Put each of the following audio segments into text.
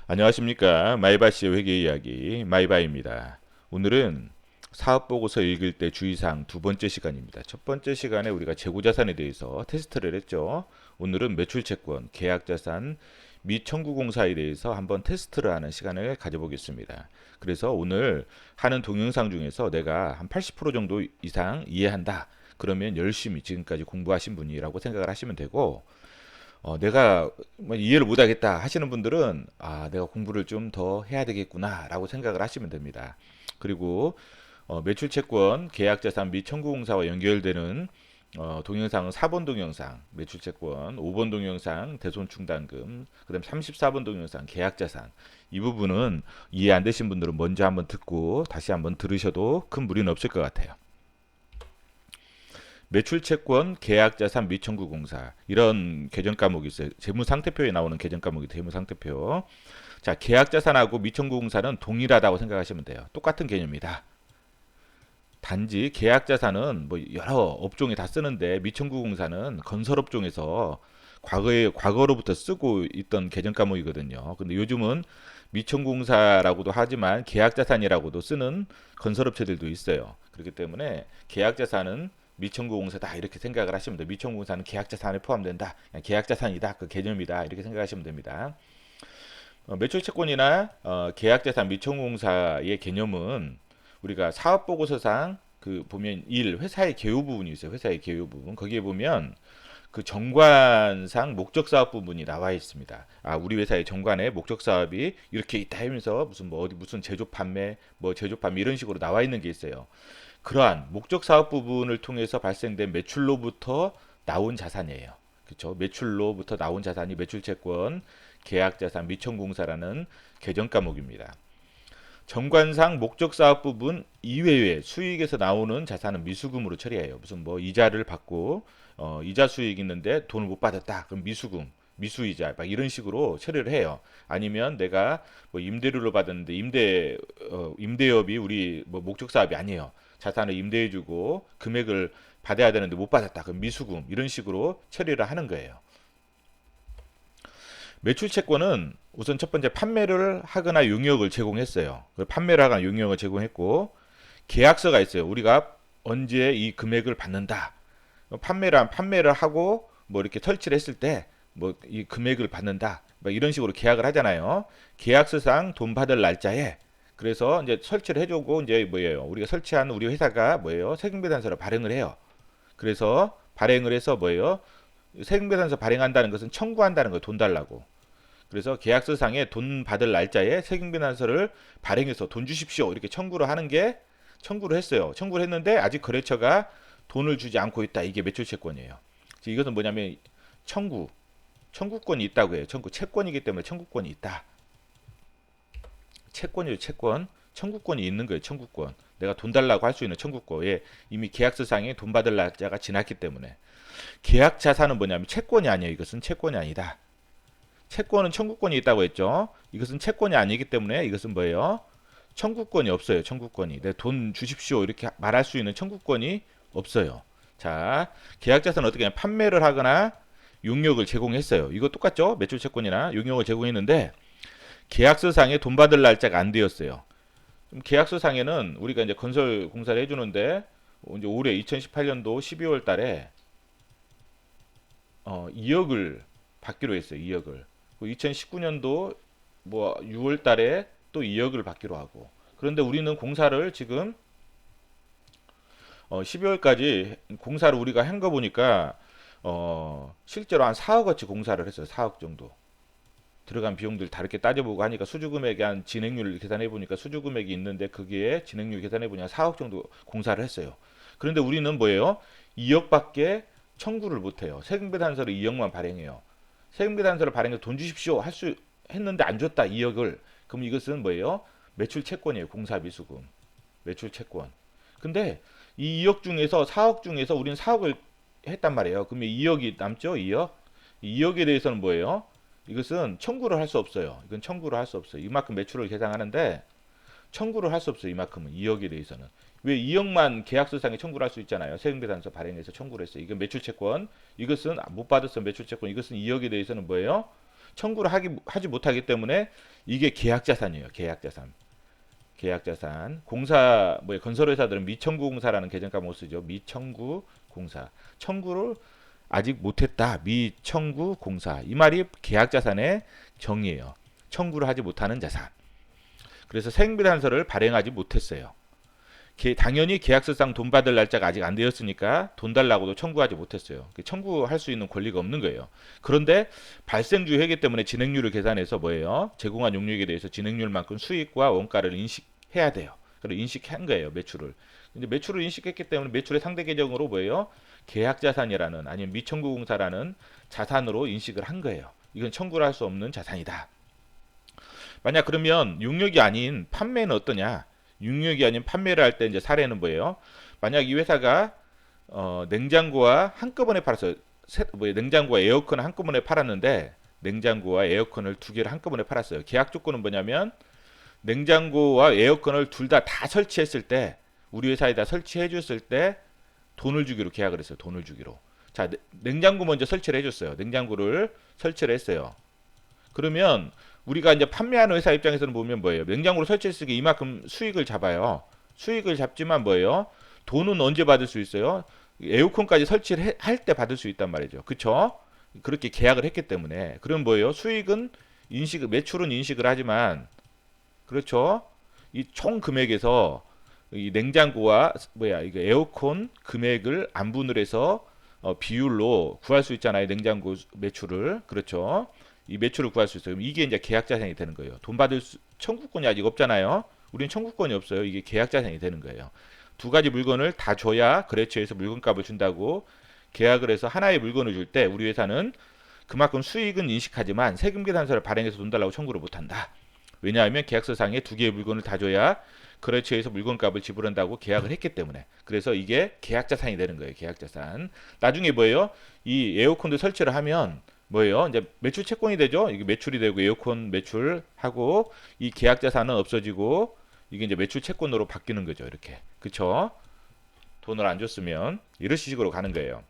안녕하십니까. 마이바씨의 회계 이야기 마이바입니다. 오늘은 사업보고서 읽을 때 주의사항 두 번째 시간입니다. 첫 번째 시간에 우리가 재고자산에 대해서 테스트를 했죠. 오늘은 매출채권, 계약자산 및 청구공사에 대해서 한번 테스트를 하는 시간을 가져보겠습니다. 그래서 오늘 하는 동영상 중에서 내가 한 80% 정도 이상 이해한다. 그러면 열심히 지금까지 공부하신 분이라고 생각을 하시면 되고, 내가 뭐 이해를 못하겠다 하시는 분들은 내가 공부를 좀 더 해야 되겠구나라고 생각을 하시면 됩니다. 그리고 매출채권, 계약자산 및 청구공사와 연결되는 동영상은 4번 동영상 매출채권, 5번 동영상 대손충당금, 그다음 34번 동영상 계약자산. 이 부분은 이해 안 되신 분들은 먼저 한번 듣고 다시 한번 들으셔도 큰 무리는 없을 것 같아요. 매출채권, 계약자산 및 청구공사 이런 계정 과목이 있어요. 재무상태표에 나오는 계정 과목이 재무상태표. 자, 계약자산하고 미청구공사는 동일하다고 생각하시면 돼요. 똑같은 개념이다. 단지 계약자산은 뭐 여러 업종에 다 쓰는데 미청구공사는 건설업종에서 과거로부터 쓰고 있던 계정 과목이거든요. 근데 요즘은 미청구공사라고도 하지만 계약자산이라고도 쓰는 건설업체들도 있어요. 그렇기 때문에 계약자산은 미청구공사다 이렇게 생각을 하시면 돼요. 미청구공사는 계약자산에 포함된다. 그냥 계약자산이다. 그 개념이다. 이렇게 생각하시면 됩니다. 매출채권이나 계약자산 미청구공사의 개념은 우리가 사업보고서상 그 보면 회사의 개요 부분이 있어요. 회사의 개요 부분. 거기에 보면 그 정관상 목적 사업 부분이 나와 있습니다. 우리 회사의 정관에 목적 사업이 이렇게 있다 하면서 무슨 뭐 어디 무슨 제조 판매, 뭐 제조 판매 이런 식으로 나와 있는 게 있어요. 그러한 목적 사업 부분을 통해서 발생된 매출로부터 나온 자산이에요. 그렇죠? 매출로부터 나온 자산이 매출채권, 계약자산, 미청공사라는 계정 과목입니다. 정관상 목적 사업 부분 이외의 수익에서 나오는 자산은 미수금으로 처리해요. 무슨 뭐 이자를 받고 이자 수익이 있는데 돈을 못 받았다. 그럼 미수금, 미수이자 막 이런 식으로 처리를 해요. 아니면 내가 뭐 임대료를 받았는데 임대업이 우리 뭐 목적 사업이 아니에요. 자산을 임대해주고 금액을 받아야 되는데 못 받았다. 그럼 미수금 이런 식으로 처리를 하는 거예요. 매출 채권은 우선 첫 번째 판매를 하거나 용역을 제공했어요. 판매를 하거나 용역을 제공했고 계약서가 있어요. 우리가 언제 이 금액을 받는다. 판매를 하고 뭐 이렇게 설치를 했을 때 뭐 이 금액을 받는다. 뭐 이런 식으로 계약을 하잖아요. 계약서상 돈 받을 날짜에 그래서 이제 설치를 해주고 이제 뭐예요? 우리가 설치한 우리 회사가 뭐예요? 세금배당서를 발행을 해요. 그래서 발행을 해서 뭐예요? 세금배당서 발행한다는 것은 청구한다는 거예요. 돈 달라고. 그래서 계약서상에 돈 받을 날짜에 세금비난서를 발행해서 돈 주십시오 이렇게 청구를 하는 게 청구를 했어요. 청구를 했는데 아직 거래처가 돈을 주지 않고 있다. 이게 매출채권이에요. 이것은 뭐냐면 청구권이 있다고 해요. 채권이기 때문에 청구권이 있다. 채권이죠, 채권. 청구권이 있는 거예요. 청구권. 내가 돈 달라고 할 수 있는 청구권에 이미 계약서상에 돈 받을 날짜가 지났기 때문에 계약 자산은 뭐냐면 채권이 아니에요. 이것은 채권이 아니다. 채권은 청구권이 있다고 했죠. 이것은 채권이 아니기 때문에 이것은 뭐예요? 청구권이 없어요. 청구권이. 내 돈 주십시오. 이렇게 말할 수 있는 청구권이 없어요. 자, 계약자산은 어떻게 하냐? 판매를 하거나 용역을 제공했어요. 이거 똑같죠? 매출채권이나 용역을 제공했는데 계약서상에 돈 받을 날짜가 안 되었어요. 계약서상에는 우리가 이제 건설 공사를 해주는데 이제 올해 2018년도 12월 달에 2억을 받기로 했어요. 2억을. 2019년도 뭐 6월 달에 또 2억을 받기로 하고. 그런데 우리는 공사를 지금 12월까지 공사를 우리가 한 거 보니까 실제로 한 4억어치 공사를 했어요. 4억 정도. 들어간 비용들 다 이렇게 따져보고 하니까 수주금액에 한 진행률을 계산해 보니까 수주금액이 있는데 거기에 진행률 계산해 보니까 4억 정도 공사를 했어요. 그런데 우리는 뭐예요? 2억밖에 청구를 못 해요. 세금배당서를 2억만 발행해요. 세금배당서를 발행해서 돈 주십시오 할 수 했는데 안 줬다 2억을. 그럼 이것은 뭐예요? 매출 채권이에요. 공사 미수금. 매출 채권. 근데 이 2억 중에서 4억 중에서 우리는 4억을 했단 말이에요. 그러면 2억이 남죠? 2억. 2억에 대해서는 뭐예요? 이것은 청구를 할 수 없어요. 이건 청구를 할 수 없어요. 이만큼 매출을 계산하는데 청구를 할 수 없어요. 이만큼은 2억에 대해서는. 왜 2억만 계약서상에 청구를 할 수 있잖아요. 세금배당서 발행해서 청구를 했어요. 이건 매출채권. 이것은 못 받았어 매출채권. 이것은 2억에 대해서는 뭐예요? 청구를 하지 못하기 때문에 이게 계약자산이에요. 계약자산. 계약자산. 공사 건설회사들은 미청구 공사라는 계정값을 쓰죠. 미청구 공사. 청구를 아직 못했다. 미청구 공사. 이 말이 계약자산의 정의예요. 청구를 하지 못하는 자산. 그래서 생비단서를 발행하지 못했어요. 당연히 계약서상 돈 받을 날짜가 아직 안 되었으니까 돈 달라고도 청구하지 못했어요. 청구할 수 있는 권리가 없는 거예요. 그런데 발생주 회계 때문에 진행률을 계산해서 뭐예요? 제공한 용역에 대해서 진행률만큼 수익과 원가를 인식해야 돼요. 그리고 인식한 거예요. 매출을. 근데 매출을 인식했기 때문에 매출의 상대 계정으로 뭐예요? 계약자산이라는 아니면 미청구공사라는 자산으로 인식을 한 거예요. 이건 청구를 할 수 없는 자산이다. 만약 그러면 용역이 아닌 판매는 어떠냐? 용역이 아닌 판매를 할 때 이제 사례는 뭐예요? 만약 이 회사가 냉장고와 한꺼번에 팔았어요. 냉장고와 에어컨을 한꺼번에 팔았는데 냉장고와 에어컨을 두 개를 한꺼번에 팔았어요. 계약 조건은 뭐냐면 냉장고와 에어컨을 둘 다 설치했을 때 우리 회사에다 설치해 줬을 때 돈을 주기로 계약을 했어요. 돈을 주기로. 자, 냉장고 먼저 설치를 해줬어요. 냉장고를 설치를 했어요. 그러면 우리가 이제 판매하는 회사 입장에서는 보면 뭐예요? 냉장고를 설치했을 때 이만큼 수익을 잡아요. 수익을 잡지만 뭐예요? 돈은 언제 받을 수 있어요? 에어컨까지 설치를 할 때 받을 수 있단 말이죠. 그쵸? 그렇게 계약을 했기 때문에. 그럼 뭐예요? 수익은 매출은 인식을 하지만, 그렇죠? 이 총 금액에서 이 냉장고와 이거 에어컨 금액을 안분을 해서 비율로 구할 수 있잖아요. 냉장고 매출을. 그렇죠? 이 매출을 구할 수 있어요. 그럼 이게 이제 계약자산이 되는 거예요. 돈 받을 청구권이 아직 없잖아요. 우리는 청구권이 없어요. 이게 계약자산이 되는 거예요. 두 가지 물건을 다 줘야 거래처에서 물건값을 준다고 계약을 해서 하나의 물건을 줄 때 우리 회사는 그만큼 수익은 인식하지만 세금 계산서를 발행해서 돈 달라고 청구를 못한다. 왜냐하면 계약서상에 두 개의 물건을 다 줘야 거래처에서 물건값을 지불한다고 계약을 했기 때문에. 그래서 이게 계약자산이 되는 거예요. 계약자산. 나중에 뭐예요? 이 에어컨도 설치를 하면 뭐예요? 이제 매출 채권이 되죠. 이게 매출이 되고 에어컨 매출하고 이 계약자산은 없어지고 이게 이제 매출 채권으로 바뀌는 거죠. 이렇게. 그쵸? 돈을 안 줬으면 이런 식으로 가는 거예요.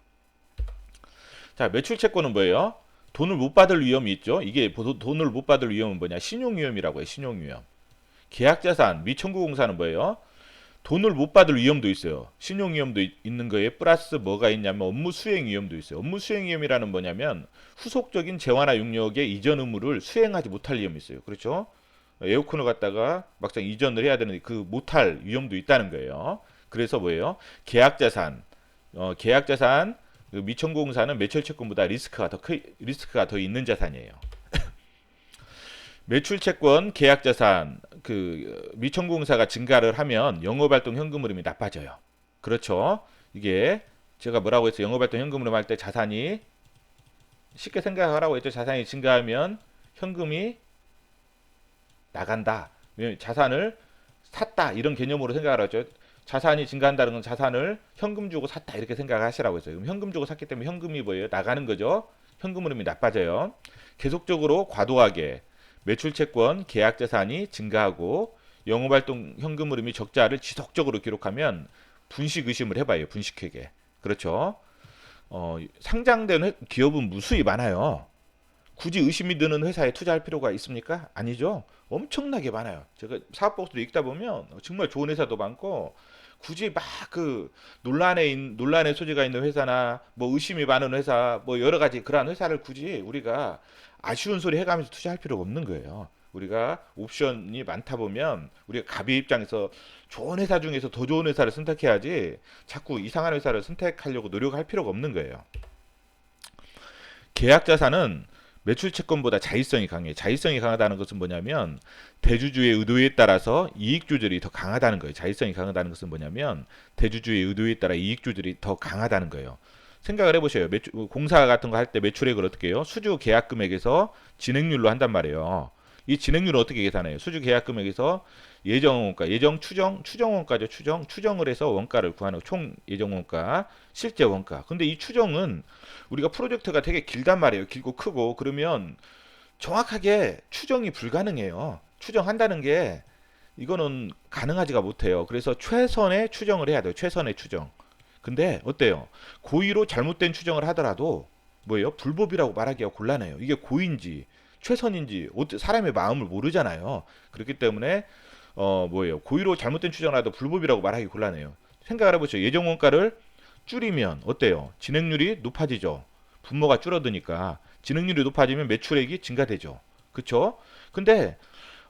자, 매출 채권은 뭐예요? 돈을 못 받을 위험이 있죠. 이게 돈을 못 받을 위험은 뭐냐? 신용위험이라고 해요. 신용위험. 계약자산, 미청구공사는 뭐예요? 돈을 못 받을 위험도 있어요. 신용위험도 있는 거에 플러스 뭐가 있냐면 업무 수행 위험도 있어요. 업무 수행 위험이라는 뭐냐면 후속적인 재화나 용역의 이전 의무를 수행하지 못할 위험이 있어요. 그렇죠? 에어컨을 갖다가 막상 이전을 해야 되는데 그 못할 위험도 있다는 거예요. 그래서 뭐예요? 계약자산, 계약자산 그 미청구공사는 매출채권보다 리스크가 더 있는 자산이에요. 매출채권, 계약자산, 미청구공사가 증가를 하면 영업활동 현금 흐름이 나빠져요. 그렇죠? 이게 제가 뭐라고 했어요? 영업활동 현금 흐름 할 때 자산이 쉽게 생각하라고 했죠. 자산이 증가하면 현금이 나간다. 자산을 샀다 이런 개념으로 생각을 하죠. 자산이 증가한다는 건 자산을 현금 주고 샀다 이렇게 생각하시라고 했어요. 그럼 현금 주고 샀기 때문에 현금이 뭐예요? 나가는 거죠. 현금 흐름이 나빠져요. 계속적으로 과도하게 매출채권, 계약자산이 증가하고 영업활동 현금 흐름이 적자를 지속적으로 기록하면 분식 의심을 해봐요. 분식회계. 그렇죠. 상장된 기업은 무수히 많아요. 굳이 의심이 드는 회사에 투자할 필요가 있습니까? 아니죠. 엄청나게 많아요. 제가 사업보고서를 읽다 보면 정말 좋은 회사도 많고 굳이 막 논란의 소지가 있는 회사나 뭐 의심이 많은 회사 뭐 여러 가지 그러한 회사를 굳이 우리가 아쉬운 소리 해가면서 투자할 필요가 없는 거예요. 우리가 옵션이 많다 보면 우리가 갑의 입장에서 좋은 회사 중에서 더 좋은 회사를 선택해야지 자꾸 이상한 회사를 선택하려고 노력할 필요가 없는 거예요. 계약자산은 매출채권보다 자의성이 강해요. 자의성이 강하다는 것은 뭐냐면 대주주의 의도에 따라서 이익 조절이 더 강하다는 거예요. 자의성이 강하다는 것은 뭐냐면 대주주의 의도에 따라 이익 조절이 더 강하다는 거예요. 생각을 해보셔요. 공사 같은 거 할 때 매출액을 어떻게 해요? 수주 계약 금액에서 진행률로 한단 말이에요. 이 진행률을 어떻게 계산해요? 수주 계약 금액에서 예정원가, 추정원가죠. 추정을 해서 원가를 구하는 총 예정원가, 실제 원가. 근데 이 추정은 우리가 프로젝트가 되게 길단 말이에요. 길고 크고 그러면 정확하게 추정이 불가능해요. 추정한다는 게 이거는 가능하지가 못해요. 그래서 최선의 추정을 해야 돼요. 최선의 추정. 근데 어때요? 고의로 잘못된 추정을 하더라도 뭐예요? 불법이라고 말하기가 곤란해요. 이게 고의인지 최선인지 사람의 마음을 모르잖아요. 그렇기 때문에 뭐예요? 고의로 잘못된 추정을 하도 불법이라고 말하기 곤란해요. 생각을 해보죠. 예정 원가를 줄이면 어때요? 진행률이 높아지죠. 분모가 줄어드니까 진행률이 높아지면 매출액이 증가되죠. 그쵸? 근데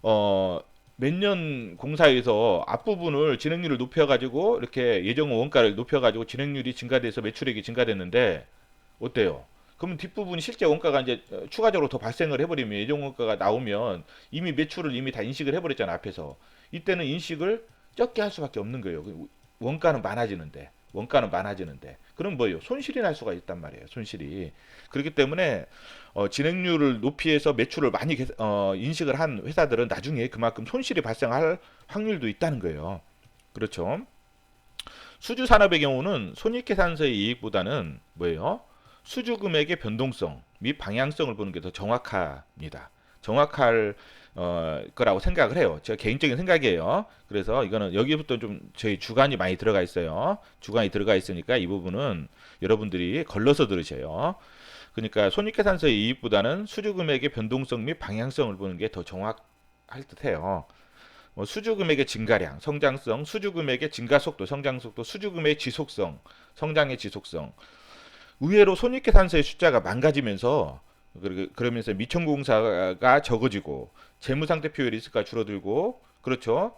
몇 년 공사에서 앞부분을 진행률을 높여가지고 이렇게 예정 원가를 높여가지고 진행률이 증가돼서 매출액이 증가됐는데 어때요? 그러면 뒷부분 실제 원가가 이제 추가적으로 더 발생을 해버리면 예정 원가가 나오면 이미 매출을 이미 다 인식을 해버렸잖아 앞에서. 이때는 인식을 적게 할 수밖에 없는 거예요. 원가는 많아지는데 그럼 뭐예요? 손실이 날 수가 있단 말이에요. 손실이. 그렇기 때문에 진행률을 높이해서 매출을 많이 인식을 한 회사들은 나중에 그만큼 손실이 발생할 확률도 있다는 거예요. 그렇죠? 수주 산업의 경우는 손익계산서의 이익보다는 뭐예요? 수주 금액의 변동성 및 방향성을 보는 게 더 정확합니다. 정확할 거라고 생각을 해요. 제가 개인적인 생각이에요. 그래서 이거는 여기부터 좀 저희 주관이 많이 들어가 있어요. 주관이 들어가 있으니까 이 부분은 여러분들이 걸러서 들으셔요. 그러니까 손익계산서의 이익보다는 수주 금액의 변동성 및 방향성을 보는 게 더 정확할 듯해요. 수주 금액의 증가량, 성장성, 수주 금액의 증가 속도, 성장 속도, 수주 금액의 지속성, 성장의 지속성. 의외로 손익계산서의 숫자가 망가지면서 그러면서 미천공사가 적어지고 재무상태표의 리스크가 줄어들고 그렇죠.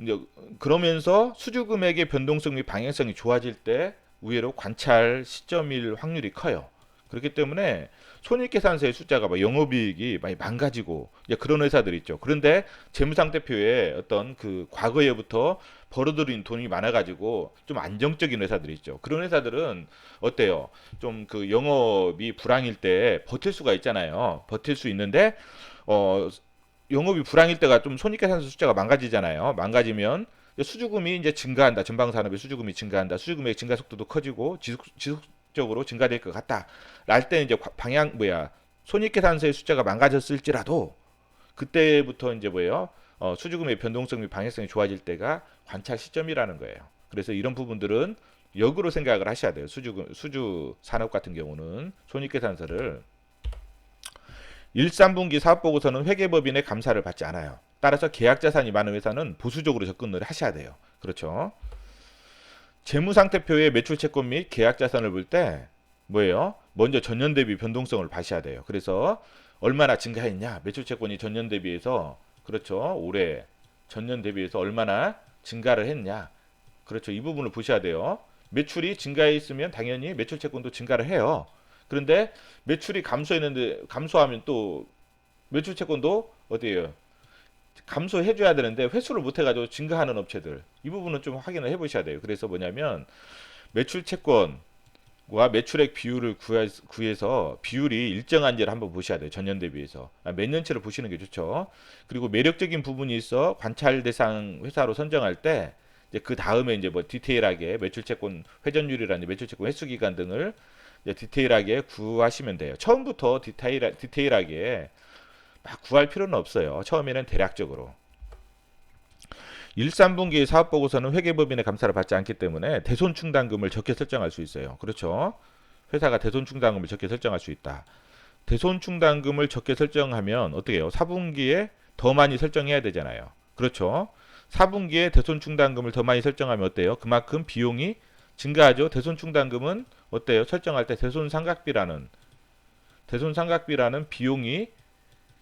이제 그러면서 수주 금액의 변동성 및 방향성이 좋아질 때 의외로 관찰 시점일 확률이 커요. 그렇기 때문에 손익계산서의 숫자가 막 영업이익이 많이 망가지고 이제 그런 회사들 있죠. 그런데 재무상태표에 어떤 그 과거에부터 벌어들인 돈이 많아가지고 좀 안정적인 회사들이 있죠. 그런 회사들은 어때요? 좀 그 영업이 불황일 때 버틸 수가 있잖아요. 버틸 수 있는데 어 영업이 불황일 때가 좀 손익계산서 숫자가 망가지잖아요. 망가지면 수주금이 이제 증가한다. 전방산업의 수주금이 증가한다. 수주금의 증가 속도도 커지고 지속적으로 증가될 것 같다. 랄 때 이제 방향 뭐야 손익계산서의 숫자가 망가졌을지라도 그때부터 이제 뭐예요? 수주금의 변동성 및 방향성이 좋아질 때가 관찰 시점이라는 거예요. 그래서 이런 부분들은 역으로 생각을 하셔야 돼요. 수주 산업 같은 경우는 손익계산서를 1, 3분기 사업보고서는 회계법인의 감사를 받지 않아요. 따라서 계약자산이 많은 회사는 보수적으로 접근을 하셔야 돼요. 그렇죠? 재무상태표의 매출채권 및 계약자산을 볼 때 뭐예요? 먼저 전년 대비 변동성을 봐셔야 돼요. 그래서 얼마나 증가했냐? 매출채권이 전년 대비해서 그렇죠? 올해 전년 대비해서 얼마나 증가를 했냐? 그렇죠? 이 부분을 보셔야 돼요. 매출이 증가했으면 당연히 매출채권도 증가를 해요. 그런데 매출이 감소했는데 감소하면 또 매출채권도 어디에요? 감소해줘야 되는데 회수를 못해가지고 증가하는 업체들 이 부분은 좀 확인을 해보셔야 돼요. 그래서 뭐냐면 매출채권과 매출액 비율을 구해서 비율이 일정한지를 한번 보셔야 돼요. 전년 대비해서 몇 년치를 보시는 게 좋죠. 그리고 매력적인 부분이 있어 관찰 대상 회사로 선정할 때 이제 그 다음에 이제 뭐 디테일하게 매출채권 회전율이라든지 매출채권 회수기간 등을 디테일하게 구하시면 돼요. 처음부터 디테일하게 막 구할 필요는 없어요. 처음에는 대략적으로. 1, 3분기 사업보고서는 회계법인의 감사를 받지 않기 때문에 대손충당금을 적게 설정할 수 있어요. 그렇죠? 회사가 대손충당금을 적게 설정할 수 있다. 대손충당금을 적게 설정하면 어떻게 해요? 4분기에 더 많이 설정해야 되잖아요. 그렇죠? 4분기에 대손충당금을 더 많이 설정하면 어때요? 그만큼 비용이 증가하죠. 대손충당금은 어때요? 설정할 때 대손상각비라는 비용이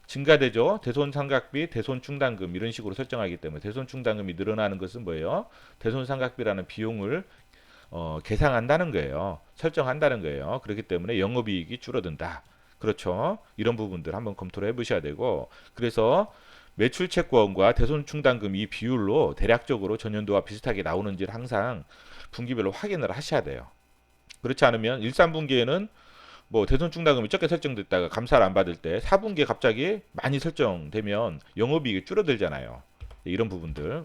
증가되죠. 대손상각비, 대손충당금 이런 식으로 설정하기 때문에 대손충당금이 늘어나는 것은 뭐예요? 대손상각비라는 비용을 계상한다는 거예요. 설정한다는 거예요. 그렇기 때문에 영업이익이 줄어든다. 그렇죠. 이런 부분들 한번 검토를 해보셔야 되고 그래서 매출채권과 대손충당금 이 비율로 대략적으로 전년도와 비슷하게 나오는지를 항상 분기별로 확인을 하셔야 돼요. 그렇지 않으면 1, 3분기에는 뭐 대손충당금이 적게 설정됐다가 감사를 안 받을 때 4분기에 갑자기 많이 설정되면 영업이익이 줄어들잖아요. 이런 부분들.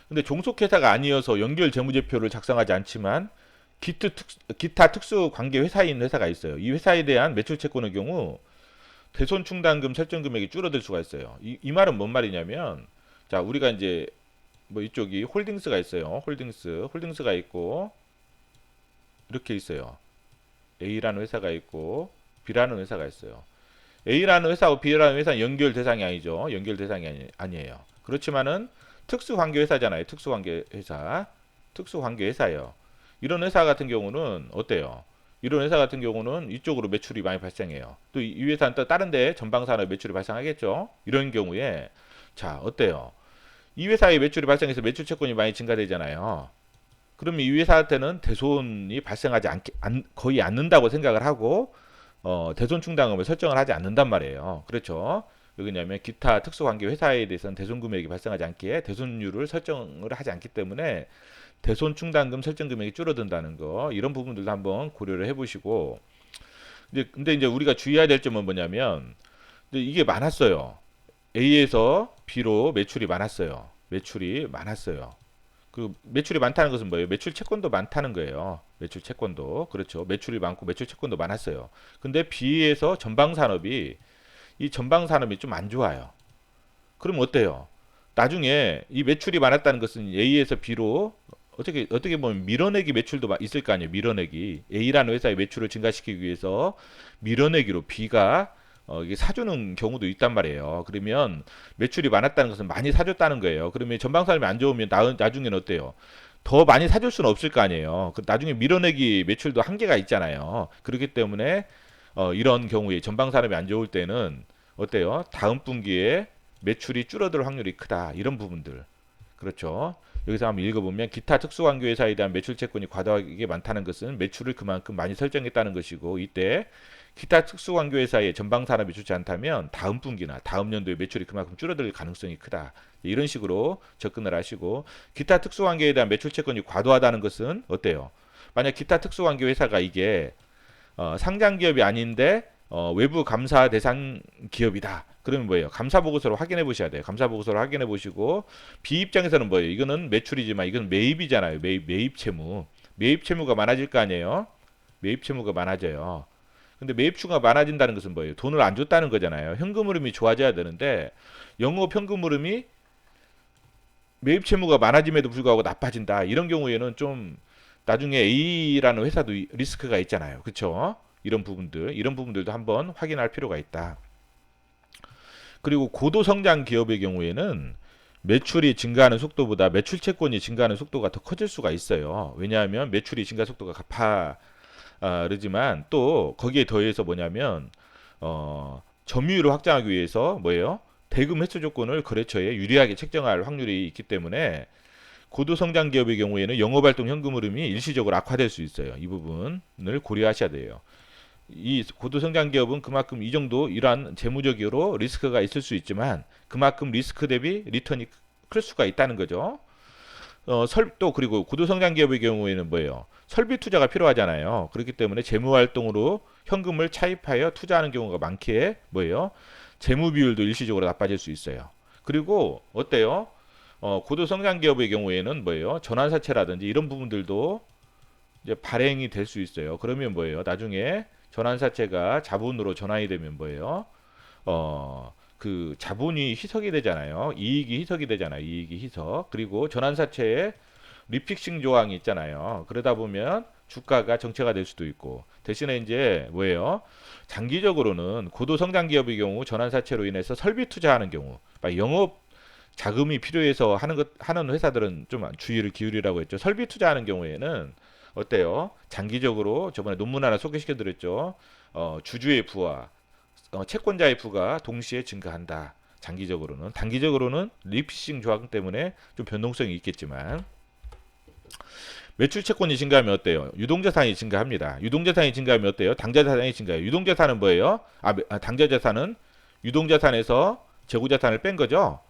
근데 종속회사가 아니어서 연결 재무제표를 작성하지 않지만 기타 특수 관계 회사인 회사가 있어요. 이 회사에 대한 매출채권의 경우 대손충당금 설정 금액이 줄어들 수가 있어요. 이 말은 뭔 말이냐면 자 우리가 이제 뭐 이쪽이 홀딩스가 있어요. 홀딩스가 있고 이렇게 있어요. A라는 회사가 있고 B라는 회사가 있어요. A라는 회사하고 B라는 회사는 연결 대상이 아니죠. 연결 대상이 아니에요. 그렇지만은 특수관계 회사잖아요. 특수관계 회사. 특수관계 회사예요. 이런 회사 같은 경우는 어때요? 이런 회사 같은 경우는 이쪽으로 매출이 많이 발생해요. 또 이 회사는 또 다른 데 전방산업 매출이 발생하겠죠. 이런 경우에 자, 어때요? 이 회사의 매출이 발생해서 매출 채권이 많이 증가되잖아요. 그러면 이 회사한테는 대손이 발생하지 거의 않는다고 생각을 하고 대손 충당금을 설정을 하지 않는단 말이에요. 그렇죠? 왜냐하면 기타 특수관계 회사에 대해서는 대손 금액이 발생하지 않기에 대손율을 설정을 하지 않기 때문에 대손 충당금 설정 금액이 줄어든다는 거 이런 부분들도 한번 고려를 해보시고 근데 이제 우리가 주의해야 될 점은 뭐냐면 이게 많았어요. A에서 B로 매출이 많았어요. 매출이 많았어요. 그 매출이 많다는 것은 뭐예요? 매출 채권도 많다는 거예요. 매출 채권도 그렇죠. 매출이 많고 매출 채권도 많았어요. 근데 B에서 전방 산업이 이 전방 산업이 좀 안 좋아요. 그럼 어때요? 나중에 이 매출이 많았다는 것은 A에서 B로 어떻게 보면 밀어내기 매출도 있을 거 아니에요. 밀어내기 A라는 회사의 매출을 증가시키기 위해서 밀어내기로 B가 이게 사주는 경우도 있단 말이에요. 그러면 매출이 많았다는 것은 많이 사줬다는 거예요. 그러면 전방 산업이 안 좋으면 나중에는 어때요? 더 많이 사줄 수는 없을 거 아니에요. 나중에 밀어내기 매출도 한계가 있잖아요. 그렇기 때문에 이런 경우에 전방 산업이 안 좋을 때는 어때요? 다음 분기에 매출이 줄어들 확률이 크다. 이런 부분들. 그렇죠. 여기서 한번 읽어보면 기타 특수관계회사에 대한 매출 채권이 과다하게 많다는 것은 매출을 그만큼 많이 설정했다는 것이고 이때 기타 특수관계회사의 전방 산업이 좋지 않다면 다음 분기나 다음 연도에 매출이 그만큼 줄어들 가능성이 크다. 이런 식으로 접근을 하시고 기타 특수관계에 대한 매출 채권이 과도하다는 것은 어때요? 만약 기타 특수관계회사가 이게 상장 기업이 아닌데 외부 감사 대상 기업이다. 그러면 뭐예요? 감사 보고서를 확인해 보셔야 돼요. 감사 보고서를 확인해 보시고 B 입장에서는 뭐예요? 이거는 매출이지만 이건 매입이잖아요. 매입 채무. 매입 채무가 많아질 거 아니에요? 매입 채무가 많아져요. 근데 매입 채무가 많아진다는 것은 뭐예요? 돈을 안 줬다는 거잖아요. 현금 흐름이 좋아져야 되는데 영업 현금 흐름이 매입 채무가 많아짐에도 불구하고 나빠진다. 이런 경우에는 좀 나중에 A라는 회사도 리스크가 있잖아요. 그렇죠? 이런 부분들도 한번 확인할 필요가 있다. 그리고 고도 성장 기업의 경우에는 매출이 증가하는 속도보다 매출 채권이 증가하는 속도가 더 커질 수가 있어요. 왜냐하면 매출이 증가 속도가 가파르지만 또 거기에 더해서 뭐냐면 점유율을 확장하기 위해서 뭐예요? 대금 회수 조건을 거래처에 유리하게 책정할 확률이 있기 때문에 고도 성장 기업의 경우에는 영업활동 현금 흐름이 일시적으로 악화될 수 있어요. 이 부분을 고려하셔야 돼요. 이 고도 성장 기업은 그만큼 이 정도 이러한 재무적으로 리스크가 있을 수 있지만 그만큼 리스크 대비 리턴이 클 수가 있다는 거죠. 또 그리고 고도 성장 기업의 경우에는 뭐예요? 설비 투자가 필요하잖아요. 그렇기 때문에 재무 활동으로 현금을 차입하여 투자하는 경우가 많기에 뭐예요? 재무 비율도 일시적으로 나빠질 수 있어요. 그리고 어때요? 고도 성장 기업의 경우에는 뭐예요? 전환사채라든지 이런 부분들도 이제 발행이 될 수 있어요. 그러면 뭐예요? 나중에 전환사채가 자본으로 전환이 되면 뭐예요? 그 자본이 희석이 되잖아요. 이익이 희석이 되잖아요. 이익이 희석. 그리고 전환사채에 리픽싱 조항이 있잖아요. 그러다 보면 주가가 정체가 될 수도 있고 대신에 이제 뭐예요? 장기적으로는 고도 성장 기업의 경우 전환사채로 인해서 설비 투자하는 경우, 영업 자금이 필요해서 하는 회사들은 좀 주의를 기울이라고 했죠. 설비 투자하는 경우에는 어때요? 장기적으로 저번에 논문 하나 소개시켜 드렸죠. 주주의 부와 채권자의 부가 동시에 증가한다. 장기적으로는 단기적으로는 리피싱 조항 때문에 좀 변동성이 있겠지만 매출 채권이 증가하면 어때요? 유동자산이 증가합니다. 유동자산이 증가하면 어때요? 당좌자산이 증가해요. 유동자산은 뭐예요? 당좌자산은 유동자산에서 재고자산을 뺀 거죠.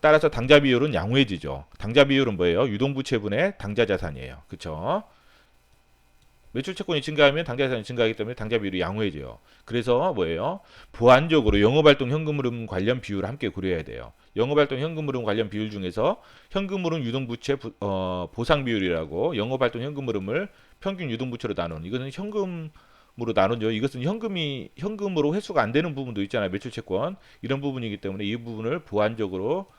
따라서 당좌 비율은 양호해지죠. 당좌 비율은 뭐예요? 유동부채분의 당좌자산이에요. 그렇죠? 매출 채권이 증가하면 당좌자산이 증가하기 때문에 당좌 비율이 양호해져요. 그래서 뭐예요? 보완적으로 영업활동 현금흐름 관련 비율을 함께 고려해야 돼요. 영업활동 현금흐름 관련 비율 중에서 현금흐름 유동부채 보상 비율이라고 영업활동 현금흐름을 평균 유동부채로 나누는 이것은 현금으로 나누죠. 이것은 현금으로 회수가 안 되는 부분도 있잖아요. 매출 채권 이런 부분이기 때문에 이 부분을 보완적으로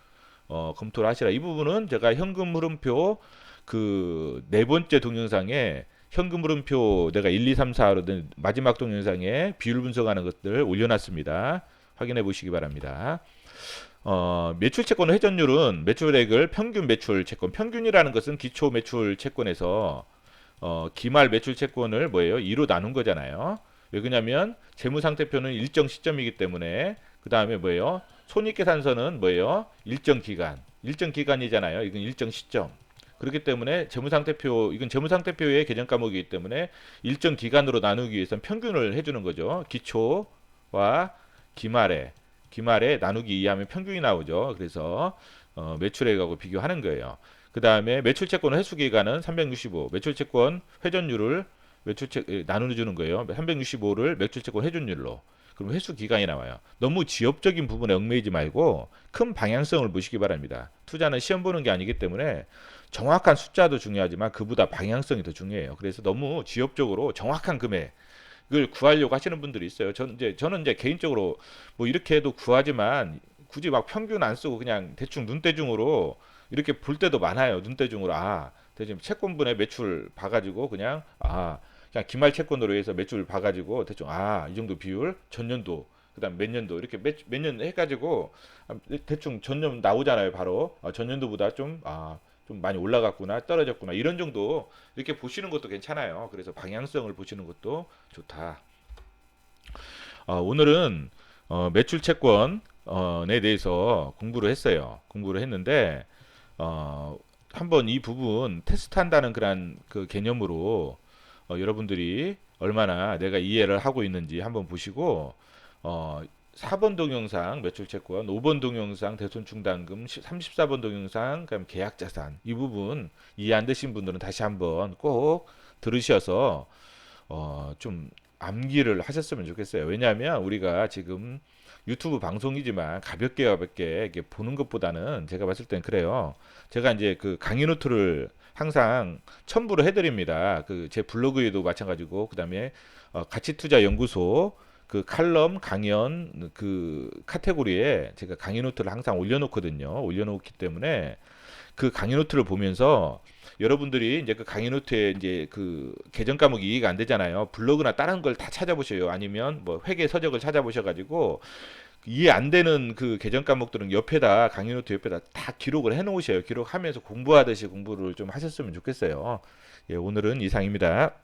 검토를 하시라. 이 부분은 제가 현금 흐름표 그 네 번째 동영상에 현금 흐름표 내가 1, 2, 3, 4로 마지막 동영상에 비율 분석하는 것들 올려놨습니다. 확인해 보시기 바랍니다. 매출 채권 회전율은 매출액을 평균 매출 채권, 평균이라는 것은 기초 매출 채권에서 기말 매출 채권을 뭐예요? 2로 나눈 거잖아요. 왜 그러냐면 재무상태표는 일정 시점이기 때문에 그 다음에 뭐예요? 손익계산서는 뭐예요? 일정 기간이잖아요. 이건 일정 시점. 그렇기 때문에 재무상태표, 이건 재무상태표의 개정 과목이기 때문에 일정 기간으로 나누기 위해서는 평균을 해주는 거죠. 기초와 기말에 나누기 2하면 평균이 나오죠. 그래서 매출액하고 비교하는 거예요. 그 다음에 매출채권 회수기간은 365, 매출채권 회전율을 나누어주는 거예요. 365를 매출채권 회전율로. 그럼 회수기간이 나와요. 너무 지엽적인 부분에 얽매이지 말고 큰 방향성을 보시기 바랍니다. 투자는 시험 보는 게 아니기 때문에 정확한 숫자도 중요하지만 그보다 방향성이 더 중요해요. 그래서 너무 지엽적으로 정확한 금액을 구하려고 하시는 분들이 있어요. 저는 이제 개인적으로 뭐 이렇게 해도 구하지만 굳이 막 평균 안 쓰고 그냥 대충 눈대중으로 이렇게 볼 때도 많아요. 눈대중으로 대충 채권분의 매출 봐가지고 그냥 기말 채권으로 해서 매출 봐가지고 대충 이 정도 비율 전년도 그다음 몇 년도 이렇게 몇 년 해가지고 대충 전년 나오잖아요. 바로 전년도보다 좀 많이 올라갔구나 떨어졌구나 이런 정도 이렇게 보시는 것도 괜찮아요. 그래서 방향성을 보시는 것도 좋다. 오늘은 매출 채권에 대해서 공부를 했어요. 공부를 했는데 한번 이 부분 테스트한다는 그런 그 개념으로 여러분들이 얼마나 내가 이해를 하고 있는지 한번 보시고 4번 동영상 매출채권, 5번 동영상 대손충당금, 34번 동영상 그럼 계약자산 이 부분 이해 안 되신 분들은 다시 한번 꼭 들으셔서 좀 암기를 하셨으면 좋겠어요. 왜냐하면 우리가 지금 유튜브 방송이지만 가볍게 이렇게 보는 것보다는 제가 봤을 땐 그래요. 제가 이제 그 강의 노트를 항상 첨부를 해드립니다. 그 제 블로그에도 마찬가지고 그다음에 가치투자연구소 그 칼럼 강연 그 카테고리에 제가 강의 노트를 항상 올려놓거든요. 올려놓기 때문에 그 강의 노트를 보면서 여러분들이 이제 그 강의 노트에 이제 그 개정 과목이 이해가 안 되잖아요. 블로그나 다른 걸 다 찾아보셔요. 아니면 뭐 회계 서적을 찾아보셔가지고 이해 안 되는 그 개정 과목들은 옆에다 강의 노트 옆에다 다 기록을 해 놓으셔요. 기록하면서 공부하듯이 공부를 좀 하셨으면 좋겠어요. 예, 오늘은 이상입니다.